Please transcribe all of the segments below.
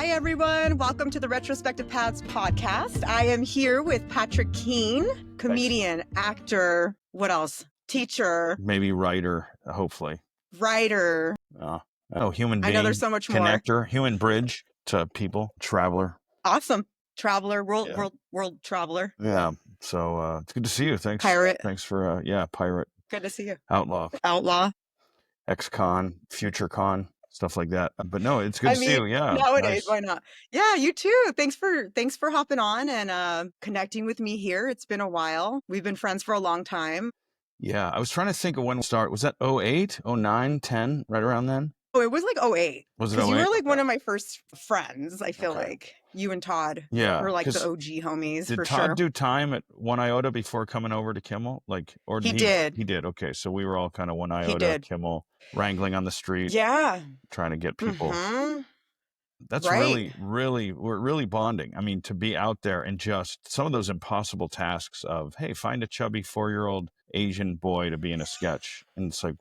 Hi, everyone. Welcome to the Retrospective Paths Podcast. I am here with Patrick Keane, comedian, actor, what else? Teacher. Maybe writer, hopefully. Writer. Human being. I know there's so much more. Connector, human bridge to people, traveler. Awesome. Traveler, world traveler. Yeah. So it's good to see you. Thanks. Pirate. Thanks for, pirate. Good to see you. Outlaw. Ex-con, future con. Stuff like that. But no, it's good to see you. Yeah. Nowadays, why not? Yeah, you too. Thanks for hopping on and connecting with me here. It's been a while. We've been friends for a long time. Yeah. I was trying to think of when we started. Was that 08, 09, 10, right around then? Oh, it was like 08. Was it 08? Because you were like one of my first friends, I feel like. You and Todd were like the OG homies, for sure. Did Todd do time at One Iota before coming over to Kimmel? He did. He did. Okay. So we were all kind of One Iota, Kimmel, wrangling on the street. Yeah. Trying to get people. Mm-hmm. That's right. we're really bonding. I mean, to be out there and just some of those impossible tasks of, hey, find a chubby 4-year-old Asian boy to be in a sketch. And it's like,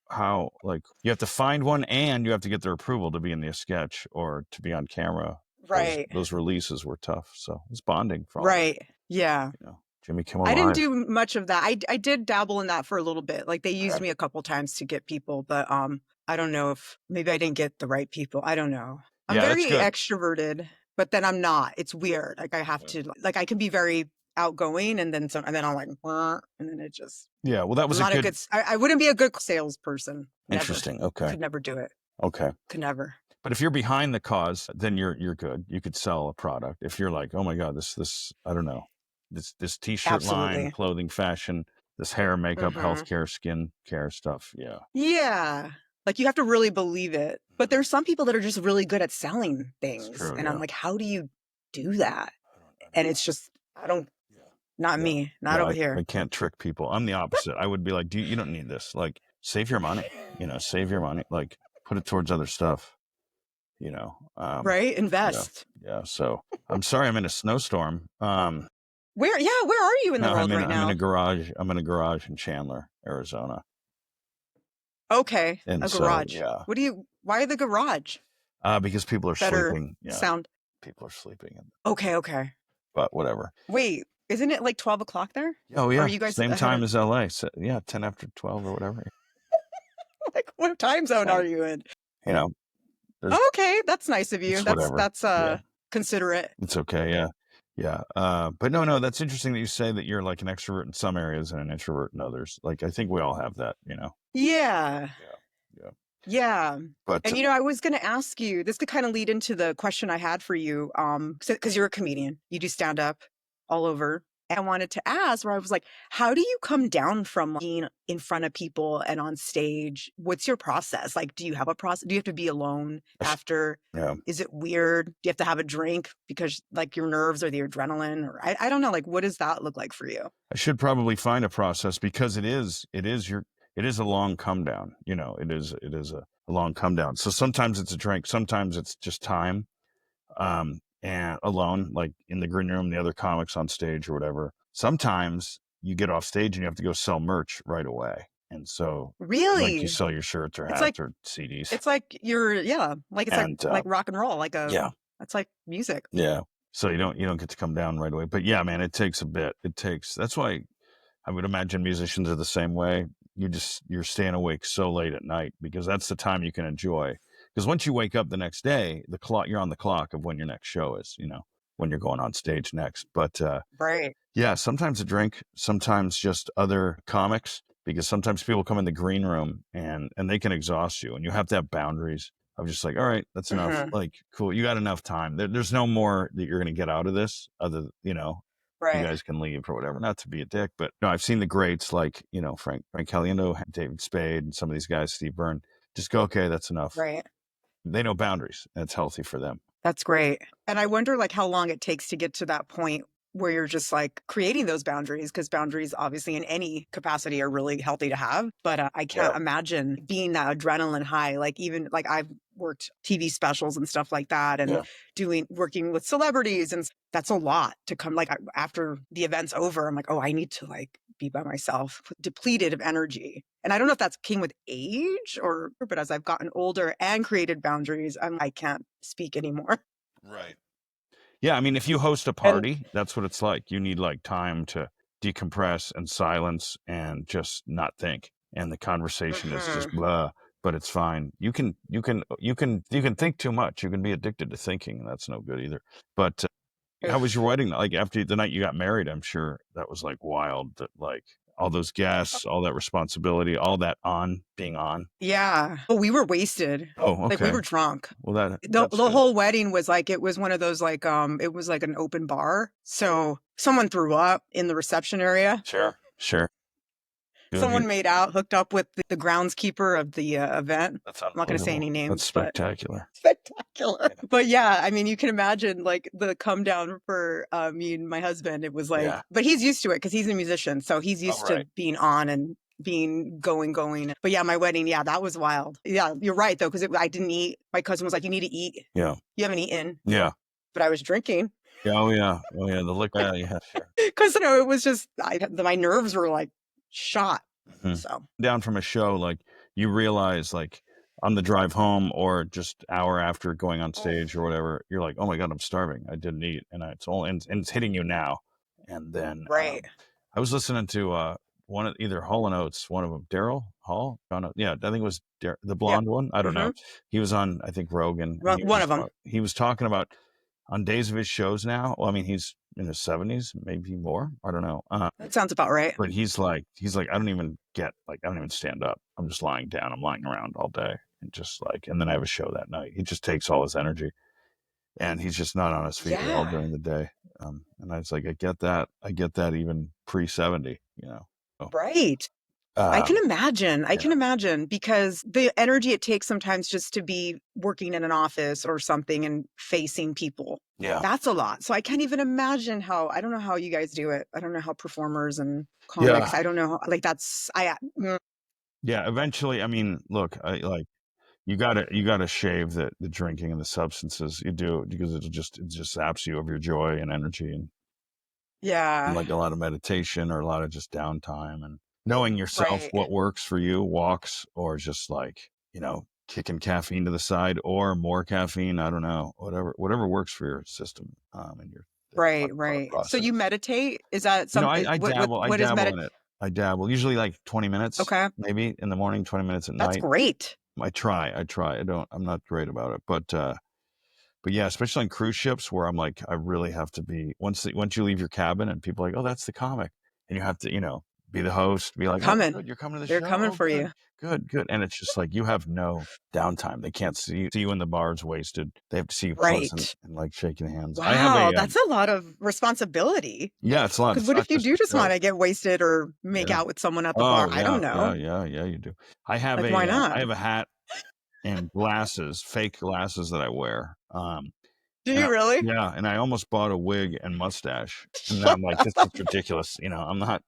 how, like, you have to find one and you have to get their approval to be in the sketch or to be on camera. Right. Those releases were tough. So it's bonding for all. Right. Yeah. Jimmy Kimmel I Live. didn't do much of that. I did dabble in that for a little bit. Like they used me a couple times to get people, but I don't know if maybe I didn't get the right people. I don't know. I'm very extroverted, but then I'm not. It's weird. Like I have to, like I can be very outgoing and then I'm like, and then it just. Yeah. Well, that was a good I wouldn't be a good salesperson. Interesting. Never. Okay. Could never do it. Okay. Could never. But if you're behind the cause, then you're good. You could sell a product. If you're like, oh my God, this I don't know, this t-shirt line, clothing, fashion, this hair, makeup, healthcare, skin care stuff. Yeah. Yeah. Like you have to really believe it. But there's some people that are just really good at selling things. True, and I'm like, how do you do that? And it's just, not me, not over here. I can't trick people. I'm the opposite. I would be like, you don't need this. Like, save your money, save your money. Like, put it towards other stuff. Right? Invest. Yeah. So I'm sorry I'm in a snowstorm. Where are you in the world right now? I'm in a garage in Chandler, Arizona. Okay. And a garage. Yeah. Why the garage? Because people are sleeping. Yeah. Sound. People are sleeping. Okay. But whatever. Wait, isn't it like 12 o'clock there? Oh yeah. Or are you guys same time as LA. So, 10 after 12 or whatever. Like what time zone are you in? Okay, that's nice of you. That's considerate. It's okay, yeah. But no, that's interesting that you say that you're like an extrovert in some areas and an introvert in others. Like I think we all have that, Yeah. Yeah. But I was going to ask you. This could kind of lead into the question I had for you, because you're a comedian. You do stand up all over. I wanted to ask where I was like, how do you come down from being in front of people and on stage? What's your process? Like, do you have a process? Do you have to be alone after? Yeah. Is it weird? Do you have to have a drink because like your nerves or the adrenaline? Or I don't know. Like, what does that look like for you? I should probably find a process because it is a long come down. It is a long come down. So sometimes it's a drink. Sometimes it's just time. And alone, like in the green room, the other comics on stage or whatever. Sometimes you get off stage and you have to go sell merch right away. And so really, like you sell your shirts or hats or CDs. It's like like rock and roll, that's like music. Yeah. So you don't get to come down right away. But yeah, man, it takes a bit. That's why I would imagine musicians are the same way. You're staying awake so late at night because that's the time you can enjoy. Because once you wake up the next day, you're on the clock of when your next show is, when you're going on stage next. But right. Yeah, sometimes a drink, sometimes just other comics, because sometimes people come in the green room and they can exhaust you and you have to have boundaries. I'm just like, all right, that's enough. Like, cool. You got enough time. There's no more that you're going to get out of this other, right. You guys can leave or whatever. Not to be a dick, but no, I've seen the greats like, Frank Caliendo, David Spade, and some of these guys, Steve Byrne, just go, okay, that's enough. Right. They know boundaries and it's healthy for them. That's great. And I wonder like how long it takes to get to that point where you're just like creating those boundaries, because boundaries obviously in any capacity are really healthy to have. But I can't imagine being that adrenaline high. Like even like I've worked TV specials and stuff like that and working with celebrities. And that's a lot to come like after the event's over. I'm like, oh, I need to like be by myself, depleted of energy. And I don't know if that's came with age but as I've gotten older and created boundaries, I can't speak anymore. Right. Yeah, I mean, if you host a And party, that's what it's like. You need like time to decompress and silence and just not think. And the conversation is just mhm. blah, but it's fine. You can think too much. You can be addicted to thinking, and that's no good either. But how was your Oof. wedding? Like after the night you got married, I'm sure that was like wild. That like all those guests, all that responsibility, all that being on. Yeah. Well, we were wasted. Oh, Like we okay. were drunk. Well, that's The good. whole wedding was like it was one of those like it was like an open bar. So someone threw up in the reception area. Sure, sure. Good. Someone made out, hooked up with the groundskeeper of the event. That's I'm not going to say any unbelievable. That's names, but spectacular. spectacular. Yeah. But yeah, I mean, you can imagine like the come down for me and my husband. It was like, Yeah. but he's used to it because he's a musician, so he's Oh, used to right. being on and being going. But yeah, my wedding, yeah, that was wild. Yeah, you're right though, because I didn't eat. My cousin was like, "You need to eat. Yeah. You haven't eaten." Yeah. But I was drinking Yeah. Oh, yeah. Oh, yeah. The liquor. Yeah, yeah, sure. because it was just my nerves were like shot. Mhm. So Down from a show, like you realize, like on the drive home or just hour after going on stage or whatever, you're like, oh my God, I'm starving. I didn't eat, and it's all and it's hitting you now. And then right, I was listening to one of either Hall and Oates, one of them, Daryl Hall. Yeah, I think it was the yeah, blonde one. I don't know. hmm He was on, I think, Rogan, and one of them. he was talking about on days of his shows now. Well, I mean, he's in his 70s, maybe more. I don't know. That sounds about right. But he's like, I don't even stand up. I'm just lying down. I'm lying around all day and just like, and then I have a show that night. He just takes all his energy and he's just not on his feet at all Yeah. during the day. And I was like, I get that. I get that even pre 70, you know? So, Right. I can imagine. I yeah, can imagine because the energy it takes sometimes just to be working in an office or something and facing people. yeah, That's a lot. So I can't even imagine I don't know how you guys do it. I don't know how performers and yeah, comics, I don't know. Like yeah. Eventually, I mean, look, I like, you gotta shave the drinking and the substances you do because it just saps you of your joy and energy and yeah, like a lot of meditation or a lot of just downtime and knowing yourself right, what works for you, walks or just like, kicking caffeine to the side or more caffeine. I don't know, whatever works for your system, and your thought right. So you process. meditate? Is that something? I What is dabble medit? in it. I dabble usually like 20 minutes, Okay, maybe in the morning, 20 minutes at that's night. great. I try. I'm not great about it, but yeah, especially on cruise ships where I'm like, I really have to be once you leave your cabin and people are like, oh, that's the comic, and you have to, be the host, be They're like, oh, coming. good, you're coming to the They're show. coming Oh, for you. good, and it's just like you have no downtime. They can't see you in the bars wasted. They have to see you close and, Right. and like shaking hands. I have Wow, that's a lot of responsibility. yeah, it's a lot. Because It's what not if you just do a just show. wanna get wasted or make Yeah. out with someone at the bar? Oh I yeah, don't know. yeah. You do. Like, why I not? have a hat and glasses, fake glasses that I wear. Do And you really? and I almost bought a wig and mustache, and then I'm like, this is Oh ridiculous. I'm not,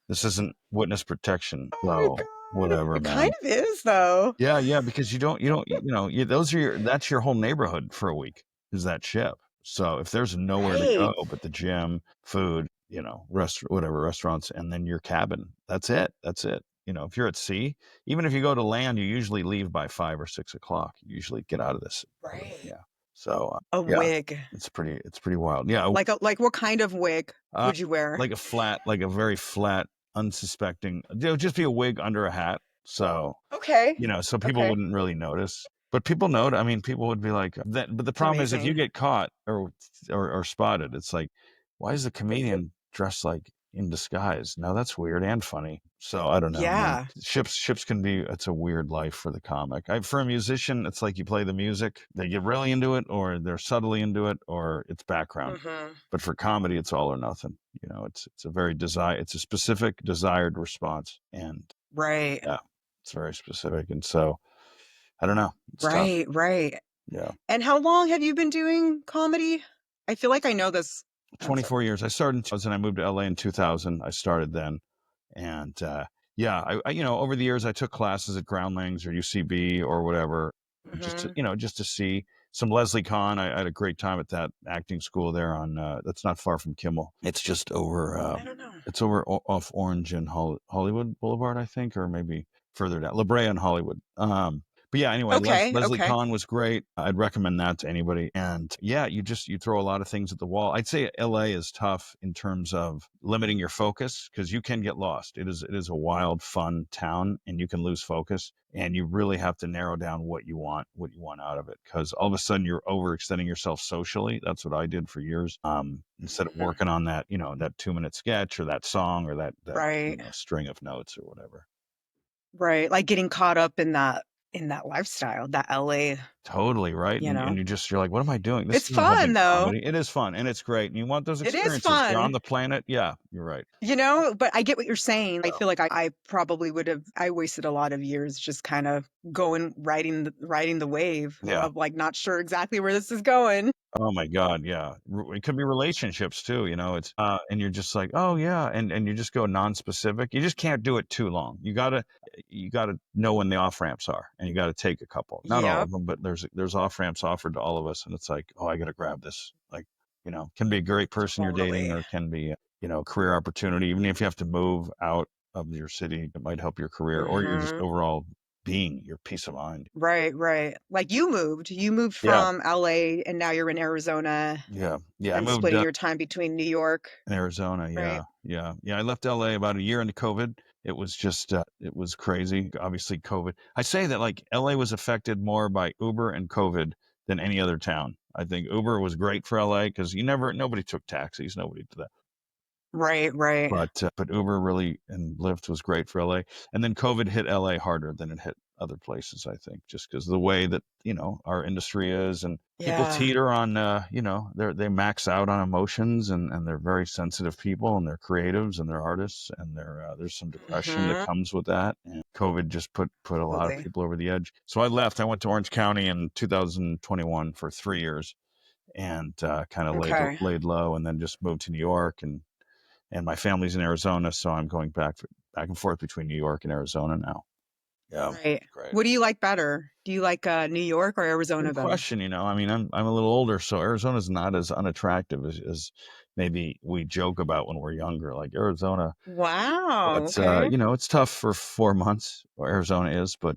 this isn't witness protection, my so god. whatever, It kind man. of is, though. Yeah, yeah, because those are that's your whole neighborhood for a week is that ship. So if there's nowhere to Right. go but the gym, food, restaurants, and then your cabin, that's it. That's it. If you're at sea, even if you go to land, you usually leave by 5 or 6 o'clock. You usually get out of this. Right. Yeah. So A yeah, wig. it's pretty wild. Yeah, Like what kind of wig uh, would you wear? like a very flat, unsuspecting. Just be a wig under a hat. So Okay. so people Okay. wouldn't really notice. But people know. I mean, people would be like that. But the It's problem is, if you amazing. get caught or spotted, it's like, why is the comedian dressed like in disguise? Now that's weird and funny. So I don't know, man. Yeah. Ships can be. It's a weird life for the comic. For a musician, it's like you play the music, they get really into it, or they're subtly into it, or it's background. Mhm. But for comedy, it's all or nothing. It's a very it's a specific desired response, and Right. yeah, it's very specific, and so I don't know. It's tough. Right. Yeah. And how long have you been doing comedy? I feel like I know this answer. 24 years. I started in 2000. I moved to LA in 2000. I started then. And yeah, over the years, I took classes at Groundlings or UCB or whatever, Mhm. just to see some Leslie Kahn. I had a great time at that acting school there that's not far from Kimmel. It's just over, I don't know. it's over off Orange and Hollywood Boulevard, I think, or maybe further down, La Brea and Hollywood. But yeah, anyway, Okay. Leslie Okay. Kahn was great. I'd recommend that to anybody. And yeah, you throw a lot of things at the wall. I'd say LA is tough in terms of limiting your focus because you can get lost. It is a wild, fun town, and you can lose focus. And you really have to narrow down what you want out of it. Because all of a sudden you're overextending yourself socially. That's what I did for years. Instead of Mhm. working on that, that 2-minute sketch or that song or that Right. string of notes or whatever. Right. Like getting caught up in that lifestyle, that LA, Totally, right? you And know. you're like, "What am I doing? This It's isn't helping fun though. comedy." It is fun, and it's great, and you want those It is experiences. You're on fun. the planet. Yeah, you're right. You know, but I get what you're saying. I So feel like I probably would have I wasted a lot of years just kind of going riding the wave yeah. of like not sure exactly where this is going. Oh my god, yeah. It could be relationships too, it's, and you're just like, "Oh, yeah," and you just go non-specific. You just can't do it too long. You gotta know when the off-ramps are, and you gotta take a couple. Not all Yep, of them, but there's off-ramps offered to all of us, and it's like, "Oh, I gotta grab this." Like, can be a great person you're dating totally. or can be, career opportunity. Even if you have to move out of your city, it might help your career or your just Mhm. overall being, your peace of mind. Right, right. Like you moved. You moved Yeah, from LA and now you're in Arizona yeah, yeah. I and moved, splitting your time between New York, in Arizona, right? yeah, yeah, yeah. I left LA about a year into COVID. It was just, it was crazy. Obviously, COVID. I say that like LA was affected more by Uber and COVID than any other town. I think Uber was great for LA because nobody took taxis, nobody did that. Right, right. But Uber really and Lyft was great for LA. And then COVID hit LA harder than it hit other places, I think, just because of the way that, our industry is and people Yeah. teeter on, they max out on emotions and they're very sensitive people and they're creatives and they're artists and there's some depression that Mhm. comes with that. And COVID just put a lot of Totally. people over the edge. So I left. I went to Orange County in 2021 for 3 years and kind of Okay. laid low and then just moved to New York and my family's in Arizona, so I'm going back and forth between New York and Arizona now. Yeah, Right. great. What do you like better? Do you like New York or Arizona Good better? question. I mean, I'm a little older, so Arizona's not as unattractive as maybe we joke about when we're younger, like Arizona. Wow. But Okay. it's tough for 4 months. Or Arizona is, but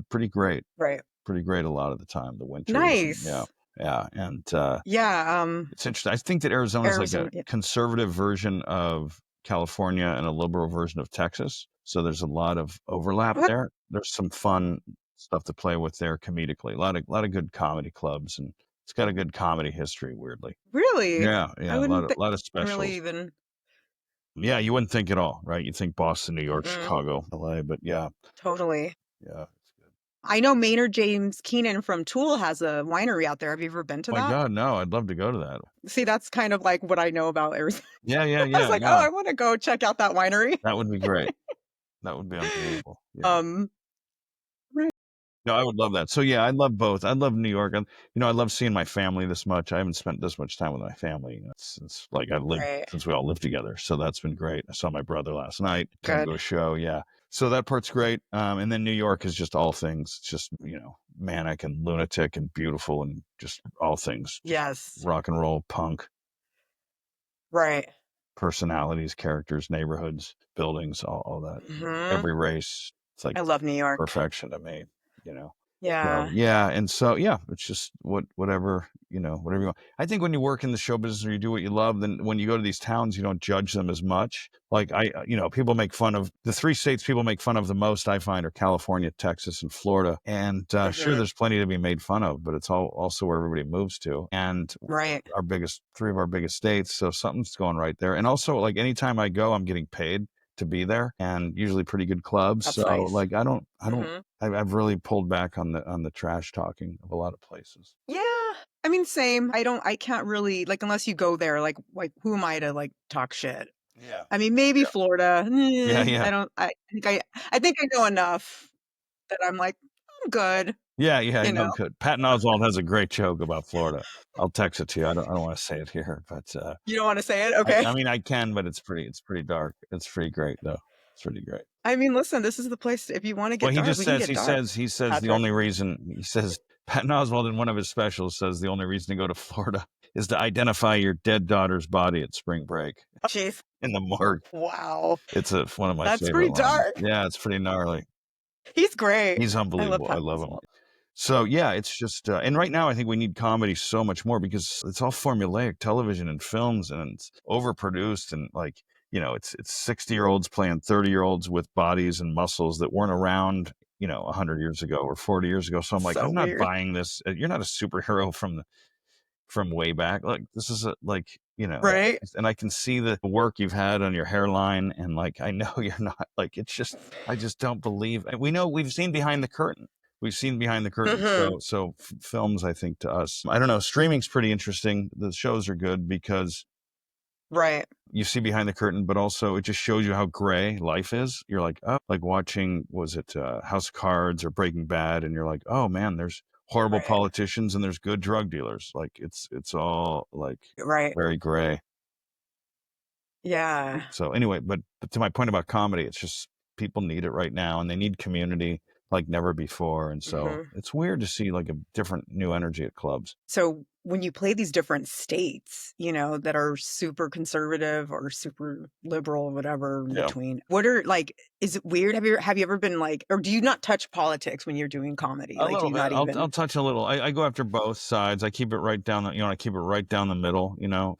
pretty great. Right. Pretty great a lot of the time. The winters, and yeah, Nice. yeah, and Yeah. it's interesting. I think that Arizona is like a Arizona. Yeah. conservative version of California and a liberal version of Texas. So there's a lot of overlap What? there. There's some fun stuff to play with there comedically. A lot of good comedy clubs, and it's got a good comedy history. Weirdly, Really? yeah, I yeah, a lot wouldn't of think lot of really specials. even. Yeah, you wouldn't think at all, right? You think Boston, New York, Mm-mm, Chicago, LA, but yeah, totally. yeah, it's good. I know Maynard James Keenan from Tool has a winery out there. Have you ever been to Oh my that? God, no, I'd love to go to that. See, that's kind of like what I know about Arizona. Yeah, yeah, I was yeah, like, oh, no, I want to go check out that winery. that would be great. That would be unbelievable. Yeah. Um, right. No, I would love that. So yeah, I love both. I love New York. I love seeing my family this much. I haven't spent this much time with my family. It's like I've lived Right. since we all lived together. So that's been great. I saw my brother last night, come to Good. a show. Yeah. So that part's great. And then New York is just all things. It's just, manic and lunatic and beautiful and just all things. Just Yes. rock and roll, punk, Right. personalities, characters, neighborhoods, buildings, all that. Hmm. Every race. It's like I love New York. perfection to me, you know. So Yeah. yeah, and so yeah, it's just whatever whatever you want. I think when you work in the show business or you do what you love, then when you go to these towns, you don't judge them as much. Like people make fun of the three states people make fun of the most. I find are California, Texas, and Florida. And sure, Hmm. there's plenty to be made fun of, but it's also where everybody moves to. And Right. three of our biggest states, so something's going right there. And also, like anytime I go, I'm getting paid to be there, and usually pretty good clubs. That's So nice. like I don't Hmm. I've really pulled back on the trash talking of a lot of places. Yeah. I mean, same. I can't really like unless you go there. Like, who am I to like talk shit? Yeah. I mean, maybe Yeah. Florida. Yeah, yeah. I don't. I think I know enough that I'm like I'm good. Yeah, yeah, You know. no, good. Patton Oswalt has a great joke about Florida. I'll text it to you. I don't want to say it here, but You don't want to say it, I, okay? I mean I can, but it's pretty dark. It's pretty great though. It's pretty great. I mean, listen, this is the place. If you want to Well, get he dark, just we can says get dark, the Patrick. only reason Patton Oswalt in one of his specials says the only reason to go to Florida is to identify your dead daughter's body at spring break Oh, jeez. in the morgue. Wow. It's one of my That's favorite pretty lines. dark. Yeah, it's pretty gnarly. He's great. He's I love unbelievable. I Pat love him. Oswalt. So yeah, it's just, and right now I think we need comedy so much more because it's all formulaic television and films, and it's overproduced, and like, it's 60-year-olds playing 30-year-olds with bodies and muscles that weren't around, 100 years ago or 40 years ago. So I'm like, So I'm not weird. buying this. You're not a superhero from way back. Like, this is Right? and I can see the work you've had on your hairline, and like, I know you're not, like, I just don't believe. And we've seen behind the curtain. We've seen behind the curtain. Hmm. So films, I think, to us, I don't know, streaming's pretty interesting. The shows are good because Right. you see behind the curtain, but also it just shows you how gray life is. You're like, oh, like watching, was it House of Cards or Breaking Bad? And you're like, oh man, there's horrible Right. politicians and there's good drug dealers. Like, it's all like Right. very gray. Yeah. So anyway, but to my point about comedy, it's just people need it right now, and they need community like never before. And so Hmm. it's weird to see like a different new energy at clubs. So when you play these different states, that are super conservative or super liberal, whatever in Yeah. between, what are like, is it weird? Have you ever been like, or do you not touch politics when you're doing comedy? A Like, do little you bit. not I'll even? touch a little. I go after both sides. I keep it right down I keep it right down the middle,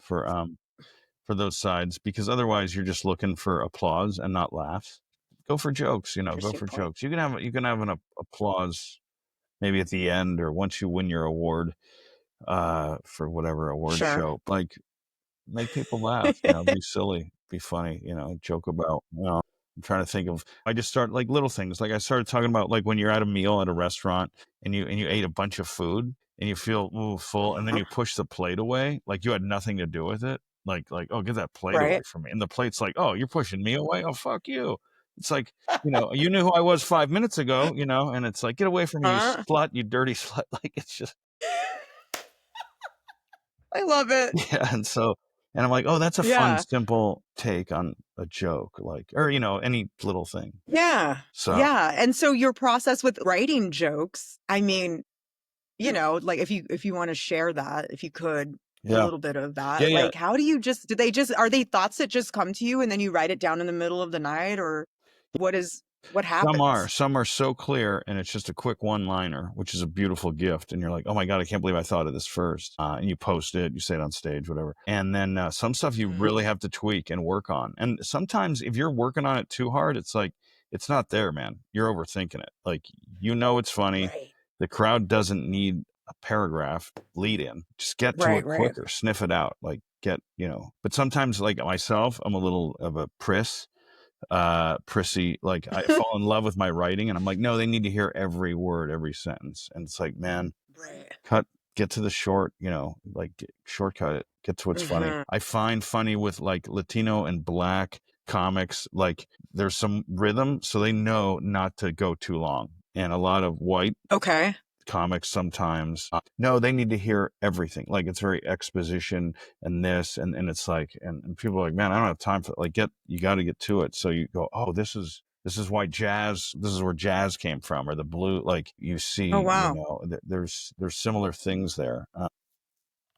for those sides, because otherwise you're just looking for applause and not laughs. Go for jokes, go Interesting for point. jokes. You can have an applause maybe at the end or once you win your award for whatever award Sure. show. Like, make people laugh, be silly, be funny, joke about, I'm trying to think of, I just start like little things. Like, I started talking about like when you're at a meal at a restaurant and you ate a bunch of food and you feel ooh, full, and then Uh-huh. you push the plate away, like you had nothing to do with it. Like, oh, get that plate away Right. from me. And the plate's like, oh, you're pushing me away. Oh, fuck you. It's like, you knew who I was 5 minutes ago, and it's like, get away from me, you Huh? slut, you dirty slut. Like, it's just, I love it. yeah, and I'm like, "Oh, that's a fun, Yeah. simple take on a joke," like, or, any little thing. Yeah. So, Yeah. And so your process with writing jokes, I mean, like if you want to share that, if you could, a yeah. little bit of Yeah, that, yeah. like how do you just do they just are they thoughts that just come to you and then you write it down in the middle of the night, or what happens? Some are so clear, and it's just a quick one-liner, which is a beautiful gift, and you're like, "Oh my god, I can't believe I thought of this first." And you post it, you say it on stage, whatever. And then, some stuff you Mhm. really have to tweak and work on. And sometimes if you're working on it too hard, it's like, it's not there, man. You're overthinking it. Like, it's funny. Right. The crowd doesn't need a paragraph lead in. Just get to Right, it right. quicker, sniff it out, like, but sometimes, like myself, I'm a little of a prissy, like, I fall in love with my writing, and I'm like, no, they need to hear every word, every sentence. And it's like, man, Right. get to the short, like, shortcut it, get to what's funny. Hmm. I find funny with like Latino and Black comics, like, there's some rhythm, so they know not to go too long. And a lot of white Okay. comics sometimes, no, they need to hear everything. Like, it's very exposition and this, and it's like, and people are like, man, I don't have time for, like, you got to get to it. So you go, oh, this is why this is where jazz came from, or the blue, like, you Oh, see, wow. there's similar things there.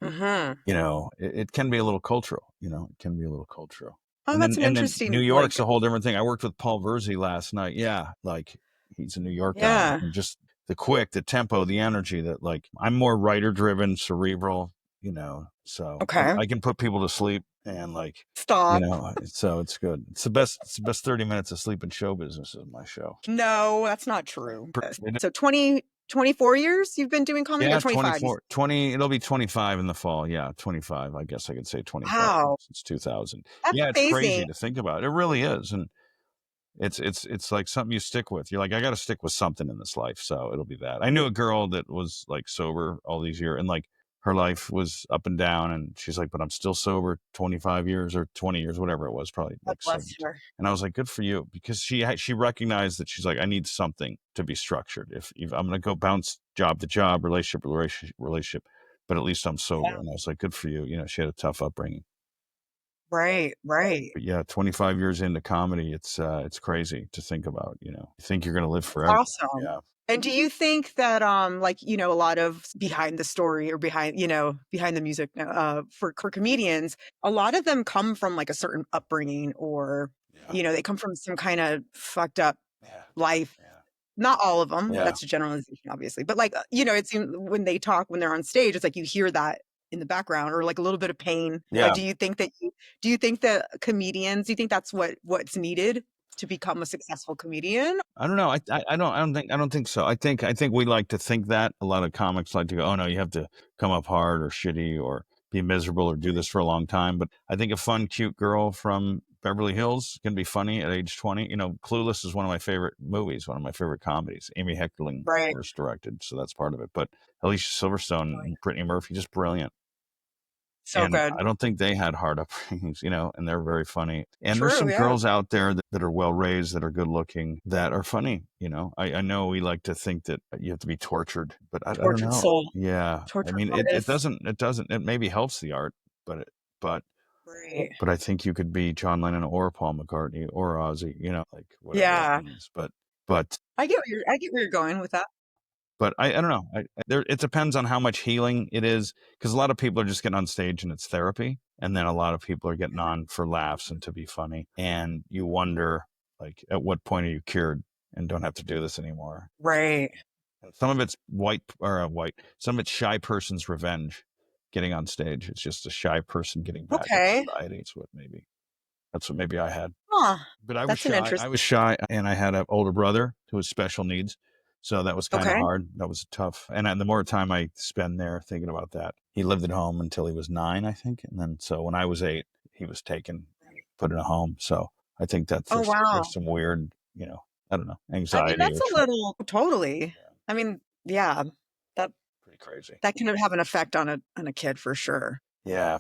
Hmm. It can be a little cultural, it can be a little cultural. Oh, And that's then an and then New interesting, York's like, a whole different thing. I worked with Paul Verzi last night. Yeah, like, he's a New York guy, yeah. and just the tempo, the energy, that, like, I'm more writer driven, cerebral, so Okay. I can put people to sleep, and like, Stop. so it's good. It's the best 30 minutes of sleep in show business is my show. No, that's not true. It- So 24 years you've been doing comedy, or Yeah, 25? 20, it'll be 25 in the fall. Yeah, 25. I guess I could say 25 Wow. since 2000. That's Yeah, it's amazing. crazy to think about. It really is. And it's like something you stick with. You're like, I got to stick with something in this life. So it'll be that. I knew a girl that was like sober all these years, and like, her life was up and down, and she's like, but I'm still sober 25 years or 20 years, whatever it was, probably God like bless 17. her. And I was like, good for you, because she recognized that, she's like, I need something to be structured. If I'm going to go bounce job to job, relationship to relationship, but at least I'm sober. Yeah. And I was like, good for you. She had a tough upbringing. Right, right. But yeah, 25 years into comedy, it's crazy to think about, you think you're going to live That's forever. awesome. Yeah. And do you think that like, a lot of behind the story, or behind the music, for comedians, a lot of them come from like a certain upbringing, or Yeah. they come from some kind of fucked up Yeah. life, Yeah. Not all of them. Yeah. That's a generalization, obviously. But like, it seems when they talk, when they're on stage, it's like you hear that in the background or like a little bit of pain. Yeah. Do you think that comedians, do you think that's what's needed to become a successful comedian? I don't know. I don't think so. I think we like to think that. A lot of comics like to go, oh no, you have to come up hard or shitty or be miserable or do this for a long time. But I think a fun, cute girl from Beverly Hills can be funny at age 20. Clueless is one of my favorite movies, one of my favorite comedies. Amy Heckerling Right. first directed, so that's part of it. But Alicia Silverstone and Brittany Murphy, just brilliant. So And good. I don't think they had hard upbringings, and they're very funny. And there's True, some yeah. girls out there that are well raised, that are good looking, that are funny. I know we like to think that you have to be tortured, but I don't Tortured know. soul. Yeah. I Tortured mean, it artist. doesn't, it maybe helps the art, but Right. I think you could be John Lennon or Paul McCartney or Ozzy, like whatever Yeah. that means. But I get where you're going with that. But I don't know. It depends on how much healing it is, because a lot of people are just getting on stage and it's therapy, and then a lot of people are getting on for laughs and to be funny. And you wonder, like, at what point are you cured and don't have to do this anymore? Right. And some of it's some of it's shy person's revenge, getting on stage. It's just a shy person getting back at Okay. society. That's what maybe I had. Huh. But I was That's an shy. I interesting. was shy, and I had an older brother who was special needs. So that was kind of Okay. hard. That was tough. And the more time I spend there thinking about that, he lived at home until he was 9, I think. And then, so when I was 8, he was taken, put in a home. So I think that Oh, wow. there's some weird, I don't know, I mean, anxiety that's or a trauma. little totally. I mean, yeah, that Pretty crazy. that can have an effect on a kid for sure. Yeah.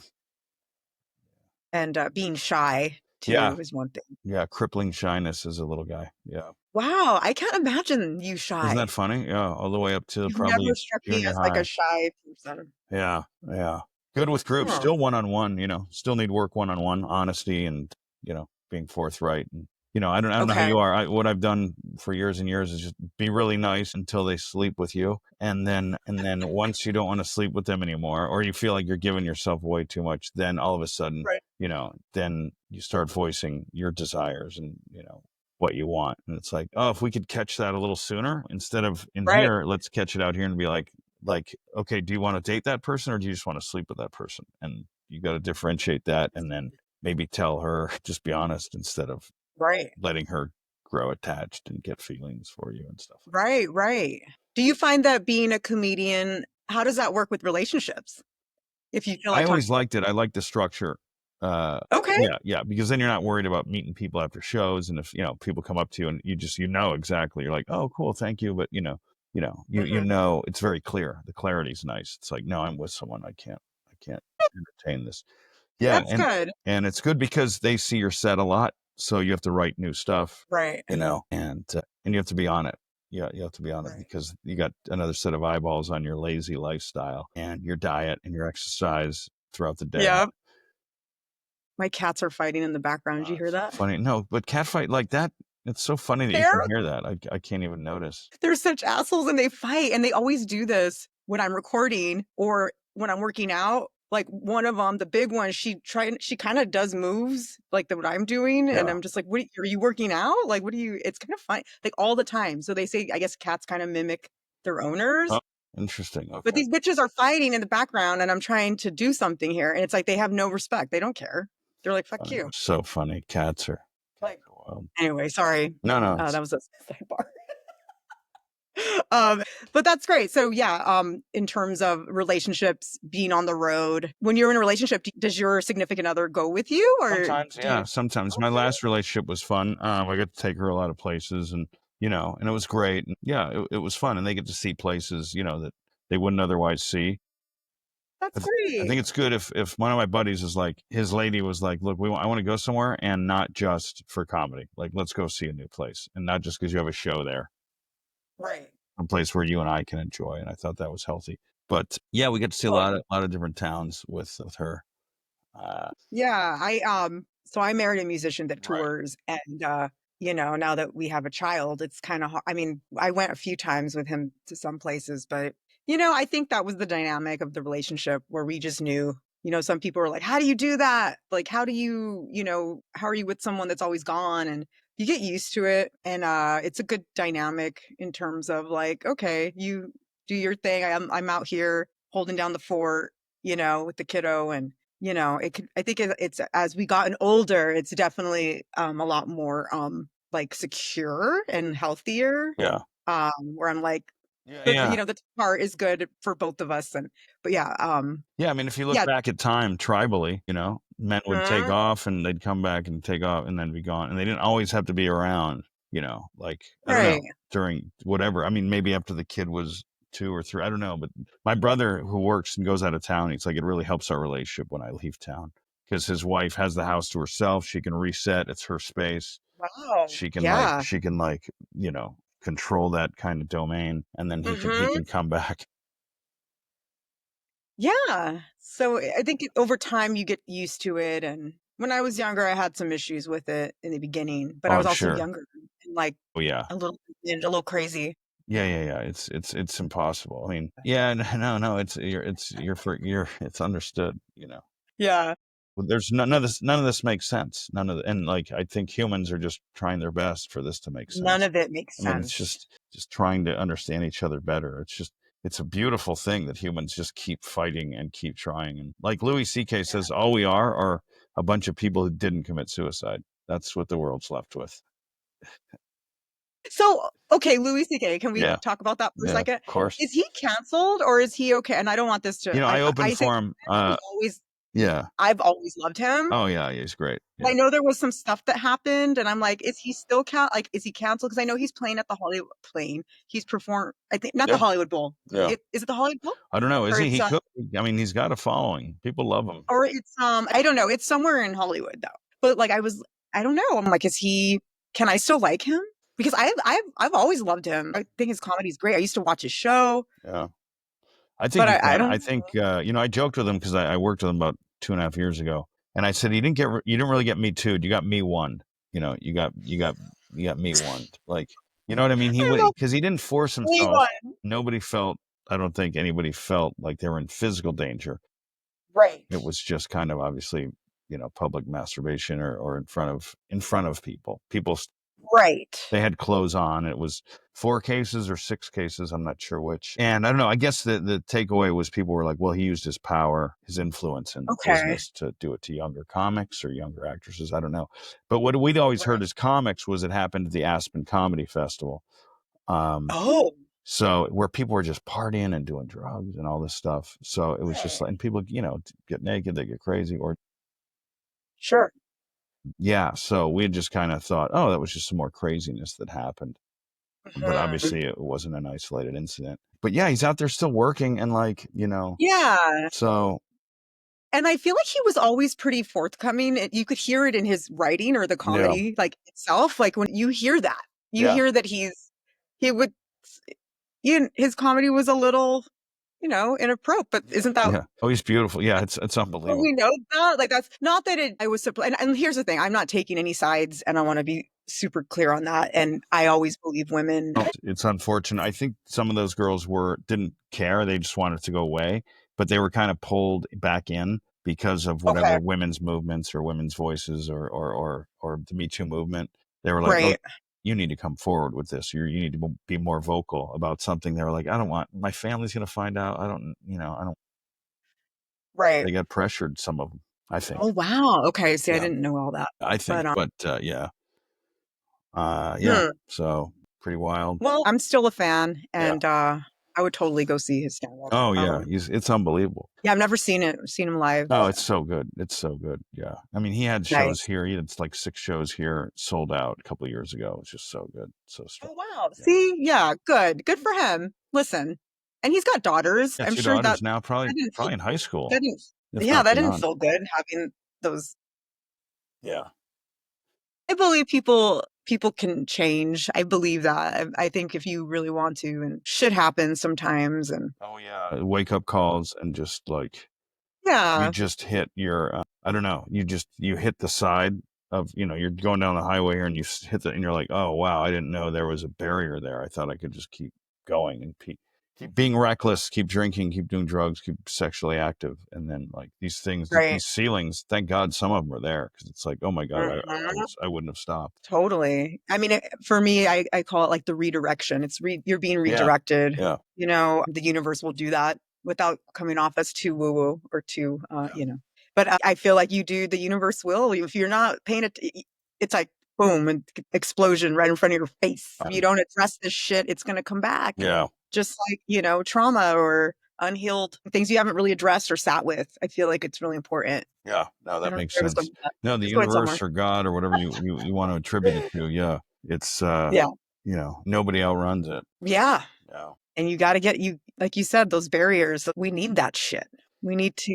And being shy Yeah. too is one thing. Yeah. Crippling shyness as a little guy. Yeah. Wow, I can't imagine you Isn't that shy. funny? Yeah. All the way up to You've never probably struck me junior as like high. a shy person. Yeah, yeah. Good with groups, Huh. still one-on-one, still need work one-on-one, honesty and, being forthright. And, I don't know how Okay. you are. What I've done for years and years is just be really nice until they sleep with you. And then once you don't want to sleep with them anymore, or you feel like you're giving yourself away too much, then all of a sudden, Right. then you start voicing your desires and, what you want. And it's like, oh, if we could catch that a little sooner instead of in Right. here, let's catch it out here and be like, okay, do you want to date that person or do you just want to sleep with that person? And you got to differentiate that, and then maybe tell her, just be honest, instead of Right. letting her grow attached and get feelings for you and stuff like Right. Right. Do you find that being a comedian, how does that work with relationships? If you feel that. I like talking always liked it. I like the structure. Okay. Yeah, because then you're not worried about meeting people after shows, and if people come up to you and you know exactly, you're like, oh, cool, thank you, but Mhm. it's very clear. The clarity's nice. It's like, no, I'm with someone. I can't entertain this. Yeah, That's good. and it's good because they see your set a lot, so you have to write new stuff, Right. and you have to be on it. Yeah, you have to be on it Right. because you got another set of eyeballs on your lazy lifestyle and your diet and your exercise throughout the day. Yeah. My cats are fighting in the background. Did you hear It's so that? funny. No, but catfight like that, it's so funny that you They're can hear that. I can't even notice. they're such assholes and they fight and they always do this when I'm recording or when I'm working out. Like one of them, the big one, she kind of does moves like what I'm doing. And Yeah. I'm just like, are you working out? Like, it's kind of fun, like all the time. So they say, I guess cats kind of mimic their Oh, owners, interesting. but Okay. these bitches are fighting in the background and I'm trying to do something here. And it's like, they have no respect. They don't care. They're like, fuck you. So funny. Cats are Like, wild. anyway, sorry. No, That was a sidebar. But that's great. So yeah, in terms of relationships, being on the road, when you're in a relationship, does your significant other go with you or sometimes, do you? yeah, sometimes. My Okay. last relationship was fun. I got to take her a lot of places, and and it was great. And yeah, it was fun, and they get to see places, that they wouldn't otherwise see. That's I great. think it's good if one of my buddies is like, his lady was like, look, I want to go somewhere, and not just for comedy. Like, let's go see a new place, and not just because you have a show there. Right. A place where you and I can enjoy, and I thought that was healthy. But yeah, we get to see a Oh, lot of different towns with her. yeah. So I married a musician that Right. tours and now that we have a child, it's kind of hard. I mean, I went a few times with him to some places, but I think that was the dynamic of the relationship where we just knew, some people were like, how do you do that? Like, how do you, how are you with someone that's always gone? And you get used to it, and it's a good dynamic in terms of like, okay, you do your thing. I'm out here holding down the fort, with the kiddo, and I think it's as we gotten older, it's definitely a lot more like secure and healthier. Yeah. Where I'm like, Yeah. the part is good for both of us, but yeah, Yeah, I mean, if you look yeah, back at time tribally, men would take mhm, off and they'd come back and take off and then be gone. And they didn't always have to be around, like, I don't right, know, during whatever. I mean, maybe after the kid was 2 or 3, I don't know. But my brother who works and goes out of town, he's like, it really helps our relationship when I leave town because his wife has the house to herself. She can reset. It's her space. wow, She can like, yeah. control that kind of domain. And then he Hmm. can come back. Yeah. So I think over time you get used to it. And when I was younger, I had some issues with it in the beginning, but Oh, I was I'm also sure. younger and like Oh, yeah. a little crazy. Yeah, yeah, yeah. It's impossible. I mean, yeah, no. It's understood. Yeah. Well, there's none of this makes sense. And like I think humans are just trying their best for this to make None sense. of it makes I mean, it's sense. just trying to understand each other better. It's a beautiful thing that humans just keep fighting and keep trying. And like Louis C.K. says, all we are a bunch of people who didn't commit suicide. That's what the world's left with. So, okay, Louis C.K., can we Yeah, talk about that for a yeah, of second? course. Is he canceled or is he okay? And I don't want this to, I I opened think for him. he's always, Yeah. I've always loved him. Oh yeah, he's great. I Yeah. know there was some stuff that happened, and I'm like, is he still is he canceled? Because I know he's playing at the Hollywood playing. He's performed, I think, not the Yeah. Hollywood Bowl. Yeah. Is it the Hollywood Bowl? I don't know. Is Or he? it's He could. I mean, he's got a following. People love him. I don't know. It's somewhere in Hollywood though. But like I don't know. I'm like, can I still like him? Because I've always loved him. I think his comedy's great. I used to watch his show, Yeah. I think but you I can. don't I think I joked with him because I worked with him about 2.5 years ago, and I said you didn't really get me too. You got me one. You got me one. Like, you know what I mean? He I don't would know because he didn't force himself. anyone. Nobody felt. I don't think anybody felt like they were in physical danger. Right. It was just kind of obviously, public masturbation or in front of people. Right. They had clothes on. It was 4 cases or 6 cases. I'm not sure which. And I don't know. I guess the takeaway was people were like, well, he used his power, his influence in Okay. business to do it to younger comics or younger actresses. I don't know. But what we'd always heard Right. as comics was it happened at the Aspen Comedy Festival. Oh, So where people were just partying and doing drugs and all this stuff. So it was just okay. like, and people, get naked, they get crazy or Sure. yeah. So we had just kind of thought, oh, that was just some more craziness that happened. But Mhm. obviously it wasn't an isolated incident. But yeah, he's out there still working and like, Yeah. so And I feel like he was always pretty forthcoming. You could hear it in his writing or the yeah. comedy like itself. Like when you hear that, you Yeah. hear that he would, his comedy was a little, inappropriate, but Yeah. isn't that Yeah. Oh, he's beautiful. Yeah, it's what unbelievable. we know that? Like that's not that I was surprised. And here's the thing, I'm not taking any sides and I want to be super clear on that. And I always believe women. Oh, it's unfortunate. I think some of those girls didn't care. They just wanted to go away, but they were kind of pulled back in because of Okay. whatever women's movements or women's voices or the Me Too movement. They were like, "Oh, Right. you need to come forward with this. You need to be more vocal about something." They were like, "I don't want my family's going to find out. I don't." Right. They got pressured. Some of them, I think. Oh, wow. Okay. See, I Yeah, didn't know all that. I But think. But yeah, yeah. hmm. So pretty wild. Well, I'm still a fan, Yeah. and I would totally go see his stand-up. Oh yeah, it's unbelievable. Yeah, I've never seen him live. Oh, it's so good. It's so good. Yeah. I mean, he had shows Nice. here. He had like 6 shows here, sold out a couple of years ago. It's just so good. So Oh, strong. wow. Yeah. See? Yeah, good for him. Listen, and he's got daughters. Yeah, I'm 2 sure daughters now, probably that didn't feel probably in high that school, didn't if yeah, not that didn't beyond. feel good having those. Yeah. I believe people can change. I believe that. I think if you really want to, and shit happens sometimes, and Oh yeah. Wake up calls and just like you yeah, just hit your I don't know, you hit the side of, you're going down the highway here and you hit and you're like, "Oh, wow, I didn't know there was a barrier there. I thought I could just keep going and keep being reckless, keep drinking, keep doing drugs, keep sexually active. And then like these things, Right. these ceilings, thank God some of them are there, because it's like, oh my God, Mhm. I wouldn't have stopped. Totally. I mean, for me, I call it like the redirection. You're being Yeah. redirected. Yeah. You know, the universe will do that without coming off as too woo woo or too, you know. But I feel like the universe will. If you're not paying it, it's like boom, and explosion right in front of your face. If you don't address this shit, it's going to come back. Yeah. Just like, you know, trauma or unhealed things you haven't really addressed or sat with. I feel like it's really important. Yeah. No, I that don't know makes where I was going sense. with that. No, the It's going somewhere. universe or God or whatever you want to attribute it to. Yeah. It's, Yeah. you know, nobody outruns it. Yeah. Yeah. And you got to get like you said, those barriers. We need that shit. We need to,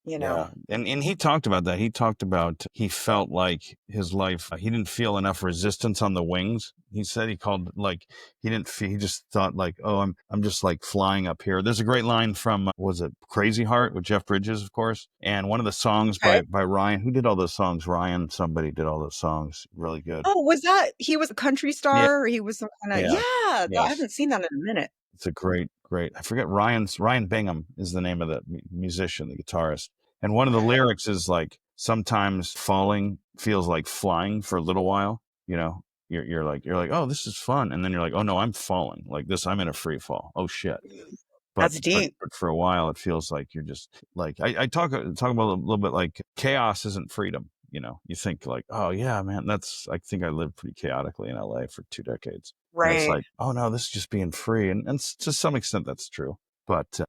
you know. Yeah. And he talked about that. He talked about, he felt like his life, he didn't feel enough resistance on the wings. He said he called like, he just thought like, oh, I'm just like flying up here. There's a great line from, was it Crazy Heart with Jeff Bridges, of course. And one of the songs Okay. by Ryan, who did all those songs? Ryan, somebody did all those songs. Really good. Oh, he was a country Yeah. star? Or he was some kind of, Yeah. I Yes. haven't seen that in a minute. It's a great, I forget Ryan Bingham is the name of the musician, the guitarist. And one of the lyrics is like, sometimes falling feels like flying for a little while. You know, you're like, oh, this is fun. And then you're like, oh no, I'm falling like this. I'm in a free fall. Oh shit. That's deep. But for a while, it feels like you're just like, I talk about a little bit like chaos isn't freedom. You know, you think like, oh yeah, man, I think I lived pretty chaotically in LA for 2 decades. And it's Right. like, oh no, this is just being free. And to some extent, that's true. But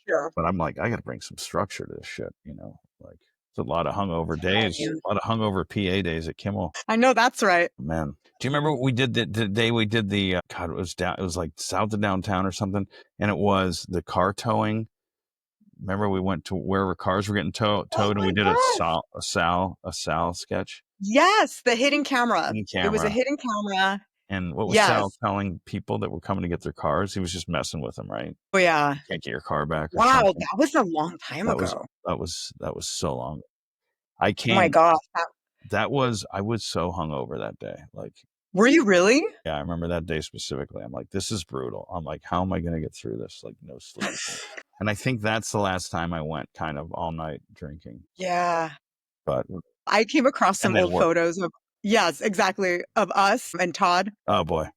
Sure. I'm like, I got to bring some structure to this shit, you know, like it's a lot of hungover days, Yeah. a lot of hungover PA days at Kimmel. I know that's right. Man, do you remember what we did the day we did the, God, it was like south of downtown or something. And it was the car towing. Remember we went to wherever cars were getting towed Oh and my we did gosh. a Sal sketch. Yes, the hidden camera. Hidden It was a camera. hidden camera. And what was Sal Yes. telling people that were coming to get their cars? He was just messing with them, right? Oh yeah. Can't get your car back or Wow, something. that was a long time ago. That was so long. I Oh my came, gosh. I was so hungover that day. Like, Were you really? yeah, I remember that day specifically. I'm like, this is brutal. I'm like, how am I going to get through this? Like, no sleep. And I think that's the last time I went kind of all night drinking. Yeah. But I came across some and then old photos of, yes, exactly, of us and Todd oh boy,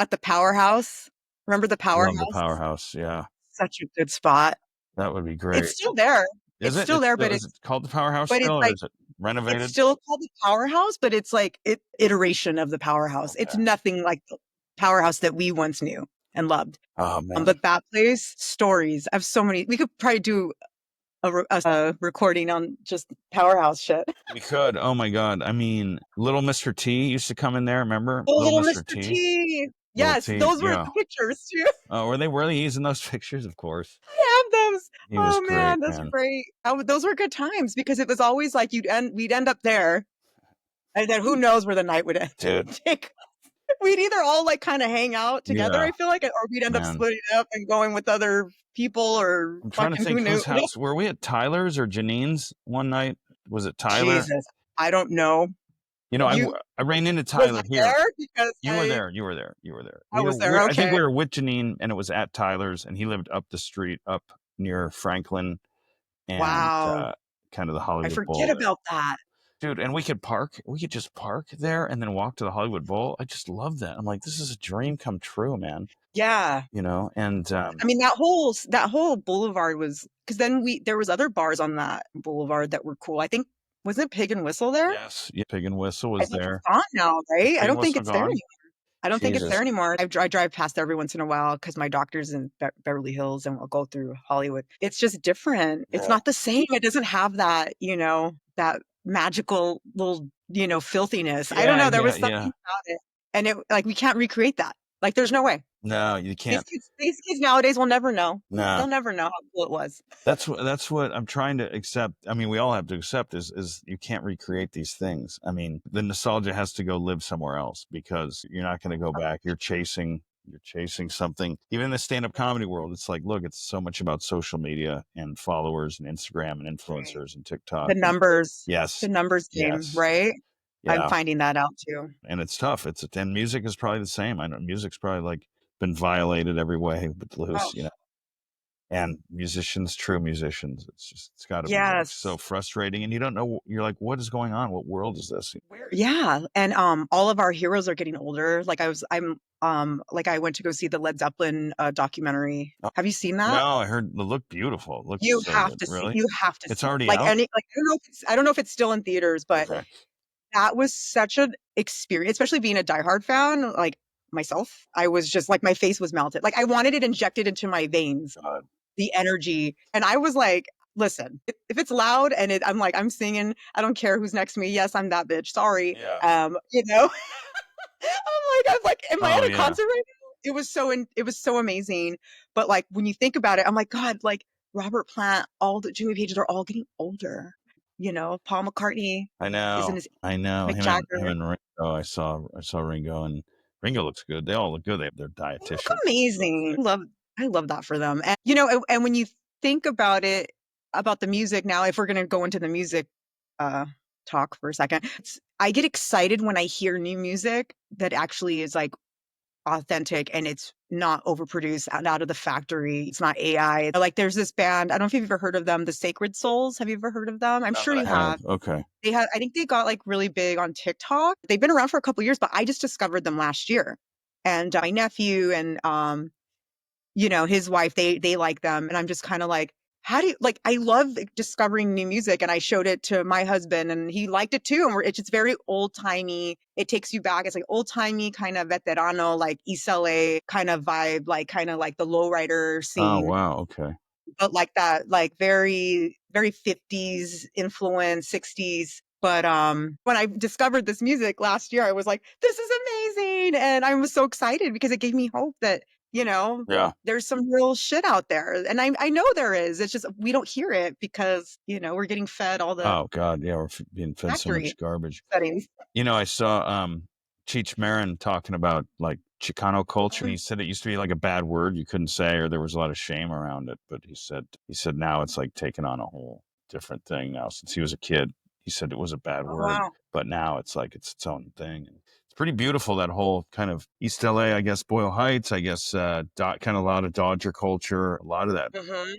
at the Powerhouse. Remember the love the Powerhouse? Powerhouse. Yeah, Such a good spot. that would be great. It's still there. Is It's it? still there, Is it called the Powerhouse but it's still, or like, is it it's renovated? still called the Powerhouse, but it's like iteration of the Powerhouse. It's Okay. nothing like the Powerhouse that we once knew and loved. Oh man. But that place, stories. I have so many. We could probably do a recording on just Powerhouse shit. We could. Oh my God. I mean, Little Mr. T used to come in there. Remember? Oh, Little little Mr. Mr. T. T. Little Yes, T. those were Yeah. the pictures too. Oh, were they using those pictures? Of course. I have those. He was Oh great, man, that's man. great. Those were good times because it was always like we'd end up there, and then who knows where the night would end. Dude. We'd either all like kind of hang out together, Yeah. I feel like, or we'd end up Man. splitting up and going with other people, or I'm trying to fucking who think knew. whose house. Were we at Tyler's or Janine's one night? Was it Tyler? Jesus, I don't know. You know, You I ran into was Tyler I here. there because You were there. You were there. You were there. I was there. I think Okay. we were with Janine, and it was at Tyler's, and he lived up the street, up near Franklin, and Wow. kind of the I Hollywood Bowl. forget about that. Dude, and we could just park there and then walk to the Hollywood Bowl. I just love that. I'm like, this is a dream come true, man. Yeah. You know, and I mean, that whole boulevard was, because then there was other bars on that boulevard that were cool. I think, wasn't Pig and Whistle there? yes, yeah, Pig and Whistle I was think there. it's gone now, right? I don't think Whistle it's there gone? anymore. I don't think it's Jesus. there anymore. I drive past there every once in a while because my doctor's in Beverly Hills, and we'll go through Hollywood. It's just different. It's Yeah. not the same. It doesn't have that, that magical little, filthiness. I don't know. There was something about it. And it, like, we can't recreate that. Like, there's no way. No, you can't. These kids nowadays will never know. No. They'll never know how cool it was. That's what I'm trying to accept. I mean, we all have to accept is you can't recreate these things. I mean, the nostalgia has to go live somewhere else because you're not going to go back. You're chasing something. Even in the stand-up comedy world, it's like, look, it's so much about social media and followers and Instagram and influencers and TikTok. The numbers. Yes. The numbers game, Yes. right? Yeah. I'm finding that out too. And it's tough. And music is probably the same. I know music's probably like been violated every way but Oh, loose, and musicians, true musicians, it's got to be like so yes. frustrating, and you don't know. You're like, what is going on? What world is this? Yeah. And all of our heroes are getting older. Like like I went to go see the Led Zeppelin documentary. Oh, Have you seen that? no, I heard it looked beautiful. It looked You so have good. to see, Really? you have to It's see it. already Like out? any like I don't know if it's still in theaters, but Okay. that was such an experience, especially being a diehard fan, like myself. I was just like my face was melted. Like I wanted it injected into my veins, God. the energy. And I was like, listen, if it's loud and I'm like, I'm singing, I don't care who's next to me. Yes, I'm that bitch. Sorry. Yeah. I'm like, am I Oh at a yeah. concert right now? It was so amazing. But like when you think about it, I'm like, God, like Robert Plant, all the Jimmy Pages are all getting older. Paul McCartney I is in know. his I know. Mick Him Jagger. and Ringo. I saw Ringo, and Ringo looks good. They all look good. They're They look dietitians. amazing. I love that for them. And when you think about it, about the music now, if we're gonna go into the music uh talk for a second, I get excited when I hear new music that actually is like authentic and it's not overproduced out of the factory. It's not AI. Like there's this band, I don't know if you've ever heard of them, the Sacred Souls. Have you ever heard of them? I'm No, sure I you have. have. Okay. I think they got like really big on TikTok. They've been around for a couple years, but I just discovered them last year. And my nephew and his wife, they like them. And I'm just kind of like, how do you like I love discovering new music, and I showed it to my husband and he liked it too. And it's just very old timey. It takes you back. It's like old timey kind of veterano, like East LA kind of vibe, like kind of like the lowrider Oh scene, wow. Okay. but like that, like very, very 50s influence, 60s. But when I discovered this music last year, I was like, this is amazing. And I was so excited because it gave me hope that, Yeah. there's some real shit out there. And I know there is. It's just we don't hear it because, we're getting fed all the Oh God. Yeah. We're being fed so factory much garbage. settings. I saw Cheech Marin talking about like Chicano culture, and Oh, he said it used to be like a bad word you couldn't say, or there was a lot of shame around it. But he said now it's like taken on a whole different thing now since he was a kid. He said it was a bad word, wow. but now it's like it's its own thing. And it's pretty beautiful, that whole kind of East LA, I guess, Boyle Heights, I guess, kind of a lot of Dodger culture, a lot of that, Hmm.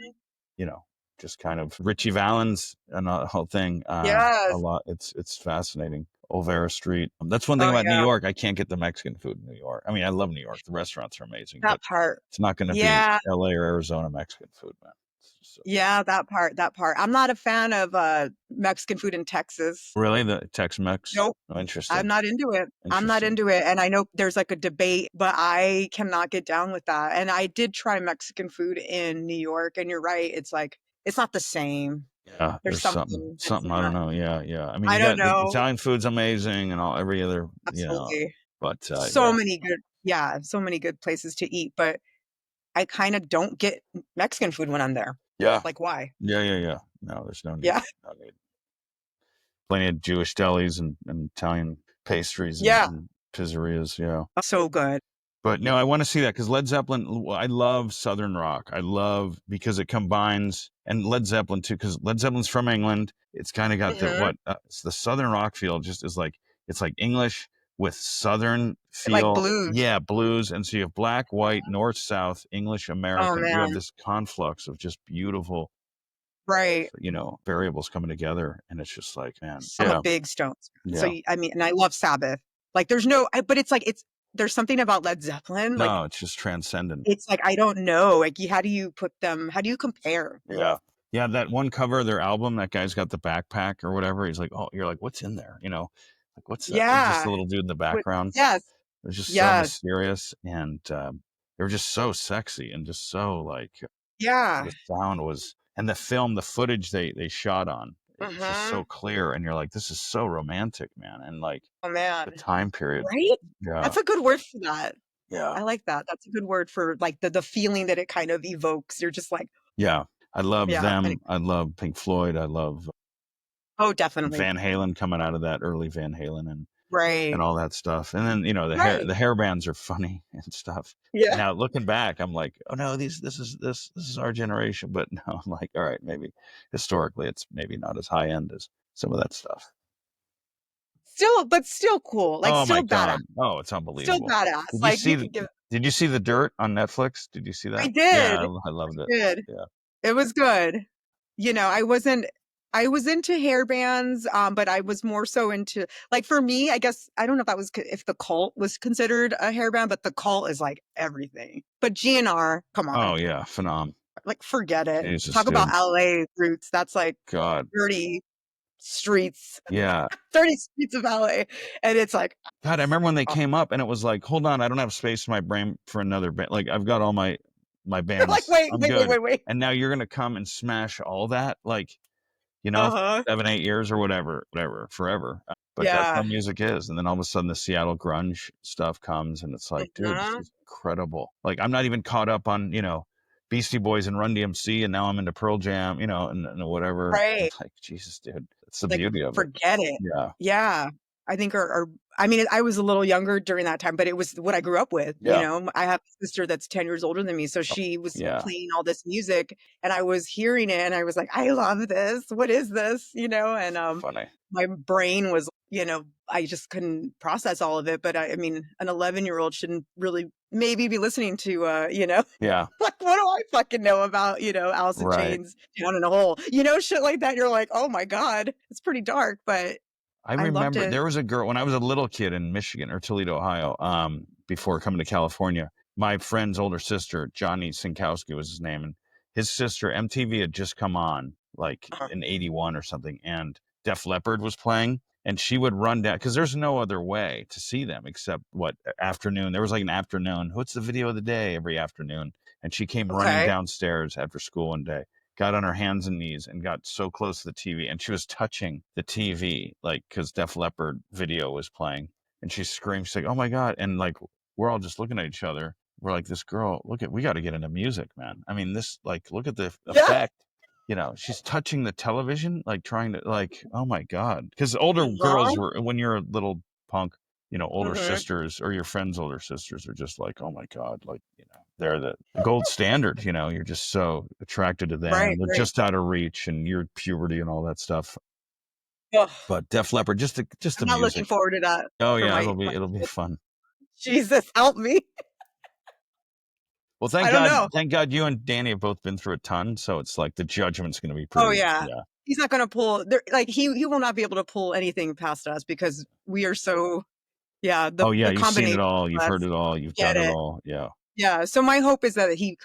you know, just kind of Richie Valens and the whole thing. A Yes. lot. It's fascinating. Olvera Street. That's one thing Oh about New yeah. York. I can't get the Mexican food in New York. I mean, I love New York. The restaurants are amazing, but That part. it's not going to be Yeah. LA or Arizona Mexican food, man. It's just so good. Yeah, that part. I'm not a fan of Mexican food in Texas. Really, the Tex-Mex. Nope. Oh, I'm interesting. not into it. I'm not Interesting. into it. And I know there's like a debate, but I cannot get down with that. And I did try Mexican food in New York, and you're right. It's like it's not the same. Yeah, There's there's something, something that's something. I don't not. know. Yeah, yeah. I mean, I you don't got the know. Italian food's amazing and all every other, Absolutely. but So yeah, many good, yeah, so many good places to eat, but I kind of don't get Mexican food when I'm there. yeah, Like why? yeah, yeah, yeah. No, there's no need. Yeah. No need. Plenty of Jewish delis and Italian pastries and, Yeah. and pizzerias. Yeah. So good. But no, I want to see that because Led Zeppelin, I love Southern rock. I love because it combines, and Led Zeppelin too, because Led Zeppelin's from England. It's kind of got Hmm. it's the Southern rock feel, just is like, it's like English with Southern Like feel. blues. Yeah, blues. And so you have black, white, North, South, English, Oh American. You have man. this conflux of just beautiful, Right. variables coming together. And it's just like, man, I'm a yeah, big Stones fan. So yeah. I mean, and I love Sabbath. Like but it's like there's something about Led Zeppelin. Like No, it's just transcendent. it's like I don't know. Like how do you put them? How do you compare? Yeah. Yeah, that one cover of their album, that guy's got the backpack or whatever. He's like, oh, you're like, what's in there? Like, what's that? It's just Yeah. a little dude in the But background. yes. It was just so Yes. mysterious, and they were just so sexy and just so like Yeah. the sound was, and the film, the footage they shot on, it's just Hmm. so clear, and you're like, this is so romantic, man, and like Oh the man. time period. Right? Yeah, That's a good word for that. yeah, I like that. That's a good word for like the feeling that it kind of evokes. You're just like, yeah. I love yeah. them. I love Pink Floyd. I love Oh, definitely. Van Halen, coming out of that early Van Halen, and Right. all that stuff. And then, Right. the hair bands are funny and stuff. And Yeah. now looking back, I'm like, oh no, this is our generation. But no, I'm like, all right, maybe historically it's maybe not as high end as some of that stuff. Still, but still cool. Like Oh my still badass. God. Oh, it's Still unbelievable. badass. Did you Like see you the, could give. Did you see The Dirt on Netflix? Did you see I that? Yeah, did. I loved I it. did. Yeah. It was good. I was into hair bands, but I was more so into, like, for me, I guess, I don't know if if the Cult was considered a hair band, but the Cult is like everything. But GNR, come Oh on, yeah, phenom. like, forget it. Jesus, Talk about dude. LA roots. That's like God. 30 streets, Yeah. 30 streets of LA. And it's like, God, I remember when they oh, came up and it was like, hold on, I don't have space in my brain for another band. Like I've got all my you're like, bands. wait, I'm wait, wait, good. wait, wait. And now you're gonna come and smash all that, like, Uh-huh. 7, 8 years or whatever, forever. But that's how Yeah. music is. And then all of a sudden the Seattle grunge stuff comes and it's like, dude, this Mhm. is incredible. Like I'm not even caught up on, Beastie Boys and Run DMC and now I'm into Pearl Jam, and whatever. Right. It's like, Jesus, dude. It's the Like, beauty of it. forget it. Yeah. Yeah. I think I mean, I was a little younger during that time, but it was what I grew up with. Yeah. I have a sister that's 10 years older than me. So she was Yeah. playing all this music and I was hearing it and I was like, I love this. What is this? And Funny. my brain was, I just couldn't process all of it. But I mean, an 11-year-old shouldn't really maybe be listening to, Yeah. like, what do I fucking know about, Alice in Right. Chains, Down in a Hole, shit like that. You're like, oh my God, it's pretty dark, but I I loved remember it. there was a girl when I was a little kid in Michigan or Toledo, Ohio, before coming to California. My friend's older sister, Johnny Sinkowski was his name, and his sister, MTV had just come on, like Uh-huh. in 81 or something, and Def Leppard was playing, and she would run down, because there's no other way to see them except, afternoon. There was like an afternoon, what's the video of the day every afternoon? And she came running Okay. downstairs after school one day, got on her hands and knees and got so close to the TV and she was touching the TV, like, cause Def Leppard video was playing and she screamed, she's like, oh my God. And like, we're all just looking at each other. We're like, this girl, we got to get into music, man. I mean, look at the Yeah. effect, she's touching the television, like trying to like, oh my God. Cause older girls when you're a little punk, older Mm-hmm. sisters or your friends' older sisters are just like, oh my God, like, they're the gold standard, you're just so attracted to them. Right. They're Right. just out of reach and your puberty and all that stuff. Ugh. But Def Leppard, just I'm the not looking music. forward to that Oh for yeah, my it'll be fun. Jesus, help me. Well, I don't know. thank God you and Danny have both been through a ton, so it's like the judgment's going to be Oh pretty. yeah. Yeah. He's not going to pull there. Like he will not be able to pull anything past us because we are so, yeah, Oh yeah, the you've seen it combination all, of you've heard us, it all, you've get done it it. all. Yeah. Yeah. So my hope is that he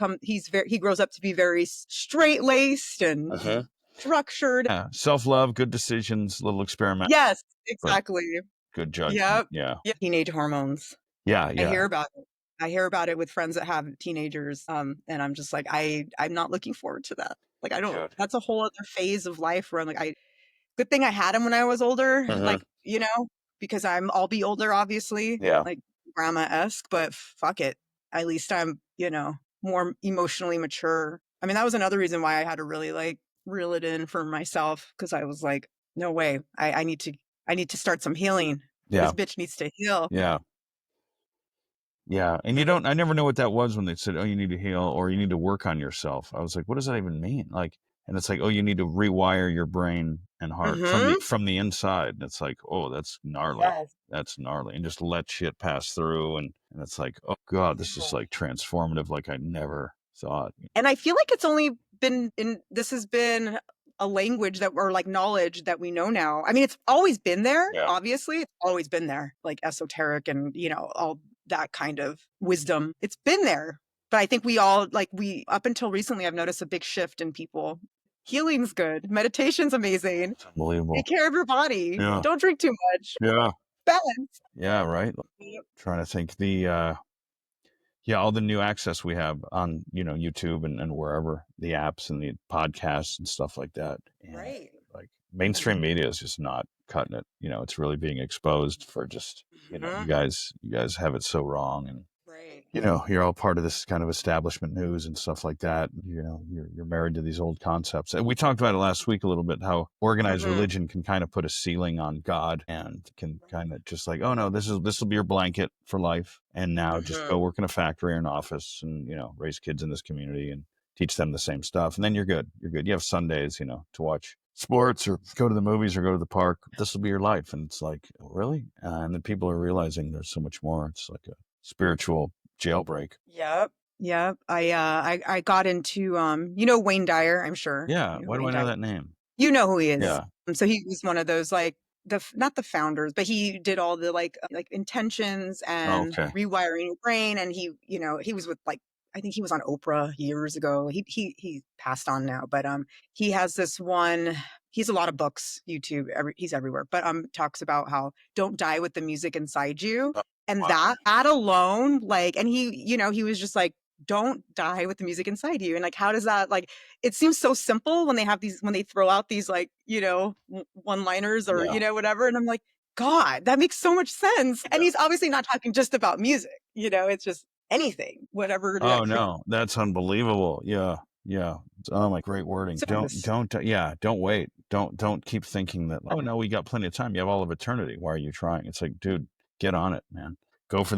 grows up to be very straight-laced and structured. Yeah. Self-love, good decisions, little experiment. Yes, But exactly. good judgment. Yep. Yeah. Yeah. Teenage hormones. Yeah. I Yeah. hear about it. I hear about it with friends that have teenagers. And I'm just like, I'm not looking forward to that. Like, I don't, Good. that's a whole other phase of life where I'm like, good thing I had him when I was older, like, because I'll be older, obviously, Yeah. like grandma-esque, but fuck it. At least I'm, more emotionally mature. I mean, that was another reason why I had to really like reel it in for myself. Cause I was like, no way. I need to start some healing. Yeah. This bitch needs to heal. Yeah. Yeah. And I never knew what that was when they said, oh, you need to heal or you need to work on yourself. I was like, what does that even mean? Like, and it's like, oh, you need to rewire your brain and heart from the inside. And it's like, oh, that's gnarly. Yes. That's gnarly. And just let shit pass through. And it's like, oh God, this is like transformative. Like I never thought. And I feel like this has been a language or like knowledge that we know now. I mean, it's always been there. Yeah. Obviously, it's always been there, like esoteric and, all that kind of wisdom. It's been there. But I think we all up until recently, I've noticed a big shift in people. Healing's good. Meditation's amazing. It's unbelievable. Take care of your body. Yeah. Don't drink too much. Yeah. Balance. Yeah. Right. Trying to think all the new access we have on, YouTube and wherever, the apps and the podcasts and stuff like that. And Right. like mainstream media is just not cutting it. It's really being exposed for just, you guys have it so wrong. And, right. You're all part of this kind of establishment news and stuff like that. You're married to these old concepts. And we talked about it last week a little bit, how organized religion can kind of put a ceiling on God and can kind of just like, oh no, this will be your blanket for life. And now just go work in a factory or an office and, raise kids in this community and teach them the same stuff. And then you're good. You're good. You have Sundays, to watch sports or go to the movies or go to the park. This will be your life. And it's like, really? And then people are realizing there's so much more. It's like a spiritual Jailbreak. Yep. Yep. I got into Wayne Dyer, I'm sure. Yeah. You know who Why do Wayne I know Dyer. that name? You know who he is. Yeah. So he was one of those like not the founders, but he did all the like intentions Oh, and okay. rewiring your brain. And he was with like I think he was on Oprah years ago. He passed on now, but he has this one. He's a lot of books, YouTube. He's everywhere, but talks about how don't die with the music inside you, Oh, and wow. that alone, like, and he was just like, don't die with the music inside you, and like, how does that like? It seems so simple when they throw out these like, one liners or, Yeah. whatever. And I'm like, God, that makes so much sense. And Yeah. he's obviously not talking just about music, it's just anything, whatever that Oh no, that's unbelievable. Yeah. Yeah. Oh my, great wording. creates. Don't wait. Don't keep thinking that, oh no, we got plenty of time. You have all of eternity. Why are you trying? It's like, dude, get on it, man. Go for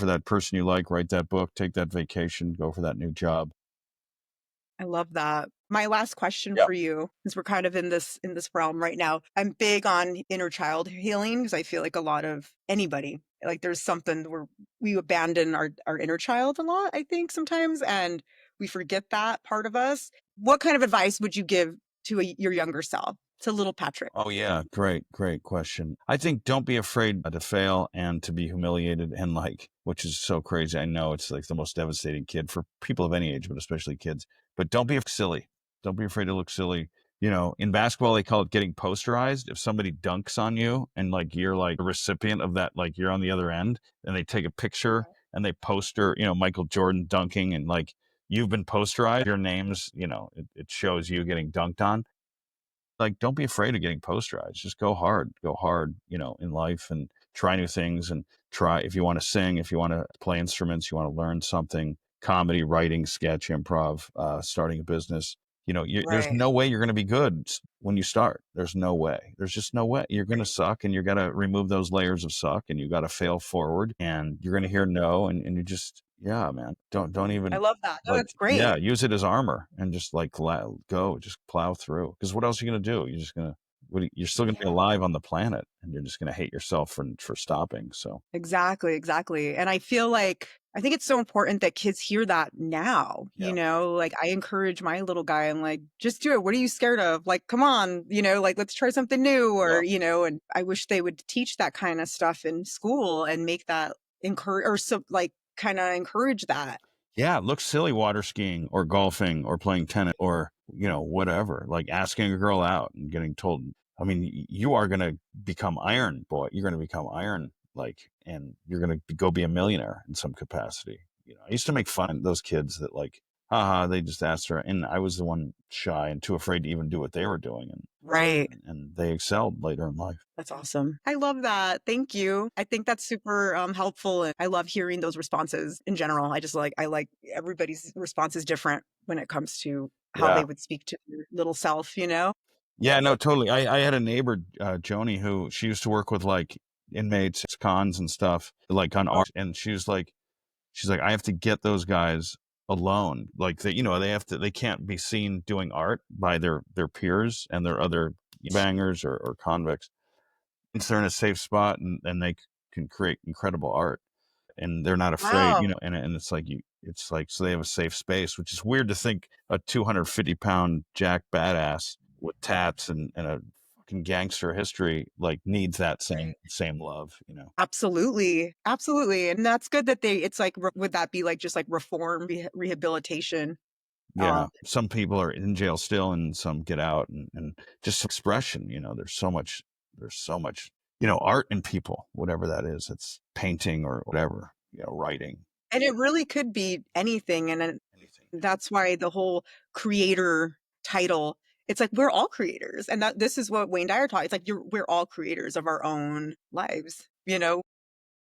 that person you like, write that book, take that vacation, go for that new job. I love that. My last question Yeah. for you, since we're kind of in this realm right now, I'm big on inner child healing because I feel like a lot of anybody, like there's something where we abandon our inner child a lot, I think sometimes, and we forget that part of us. What kind of advice would you give to your younger self, to little Patrick? Oh yeah, great question. I think don't be afraid to fail and to be humiliated and like, which is so crazy. I know it's like the most devastating kid for people of any age, but especially kids. But don't be silly. Don't be afraid to look silly. In basketball they call it getting posterized. If somebody dunks on you and like you're like a recipient of that, like you're on the other end, and they take a picture and they poster, Michael Jordan dunking and like you've been posterized, your name's, it shows you getting dunked on. Like, don't be afraid of getting posterized. Just go hard, in life and try new things and try, if you want to sing, if you want to play instruments, you want to learn something, comedy, writing, sketch, improv, starting a business, there's Right. no way you're going to be good when you start. There's no way. There's just no way. You're going to Right. suck and you're going to remove those layers of suck and you got to fail forward and you're going to hear no. And you just, yeah, man, don't I even love that. No, like, that's great. yeah, use it as armor and just like go, just plow through. Because what else are you going to do? You're just going to, you're still going to be Yeah. alive on the planet and you're just going to hate yourself for stopping. So, Exactly, exactly. And I feel like I think it's so important that kids hear that now, yeah, like I encourage my little guy. I'm like, just do it. What are you scared of? Like, come on, like let's try something new yeah. or, and I wish they would teach that kind of stuff in school and make that encourage or so like kind of encourage that. Yeah, look silly water skiing or golfing or playing tennis or, whatever, like asking a girl out and getting told, I mean, you are going to become iron, boy. You're going to become iron, like, and you're going to go be a millionaire in some capacity. I used to make fun of those kids that like, haha, they just asked her. And I was the one shy and too afraid to even do what they were doing. Right. And they excelled later in life. That's awesome. I love that. Thank you. I think that's super helpful. And I love hearing those responses in general. I like everybody's response is different when it comes to how Yeah. they would speak to their little self. Yeah, no, totally. I had a neighbor, Joni, who she used to work with like inmates, cons and stuff, like on art. And she's like, I have to get those guys alone. Like they can't be seen doing art by their peers and their other bangers or convicts. Since they're in a safe spot and they can create incredible art and they're not afraid, Wow. and it's like it's like, so they have a safe space, which is weird to think a 250-pound jack badass with tats and a fucking gangster history like needs that Right. same love. Absolutely. Absolutely. And that's good that it's like, would that be like just like reform rehabilitation? Yeah. Um, Some people are in jail still and some get out and just expression, there's so much, art in people, whatever that is. It's painting or whatever, writing, and it really could be anything. And anything. that's why the whole creator title, it's like we're all creators. And this is what Wayne Dyer taught. It's like we're all creators of our own lives.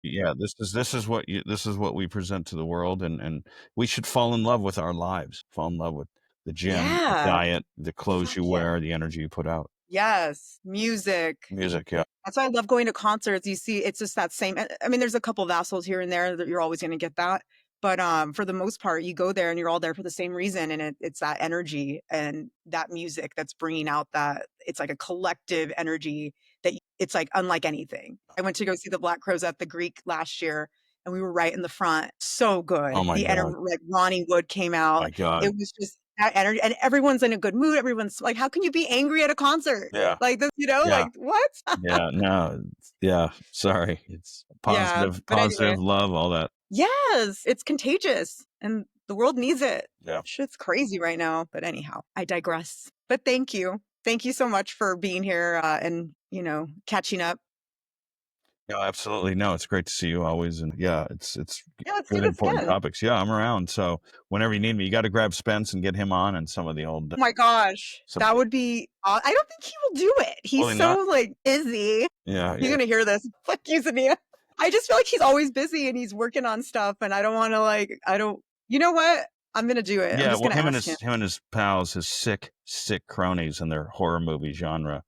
Yeah, this is what we present to the world and we should fall in love with our lives, fall in love with the gym, the Yeah. diet, the clothes Fuck you yeah. wear, the energy you put out. Yes. Music. Music, yeah. That's why I love going to concerts. You see, it's just that same. I mean, there's a couple of assholes here and there that you're always going to get that. But for the most part, you go there and you're all there for the same reason. And it's that energy and that music that's bringing out that it's like a collective energy that it's like unlike anything. I went to go see the Black Crows at the Greek last year. and we were right in the front. So good. Oh my God. Like Ronnie Wood came out. My God. It was just that energy, and everyone's in a good mood. Everyone's like, how can you be angry at a concert? Yeah. Like this, Yeah. like what? Yeah. No. Yeah. Sorry. It's positive, But anyway. love, all that. Yes, it's contagious, and the world needs it. Yeah. Shit's crazy right now. But anyhow, I digress. But thank you. Thank you so much for being here and, catching up. Yeah, absolutely. No, it's great to see you always. And yeah, it's Let's do really this important again. topics. Yeah, I'm around. So whenever you need me, you got to grab Spence and get him on and some of the old. Oh my gosh. That would be, I don't think he will do it. He's so like busy. Yeah. He's going to hear this. Fuck you, Zania. I just feel like he's always busy and he's working on stuff. And I don't want to you know what? I'm going to do it. Yeah. I'm just Well, him and his pals, his sick cronies in their horror movie genre.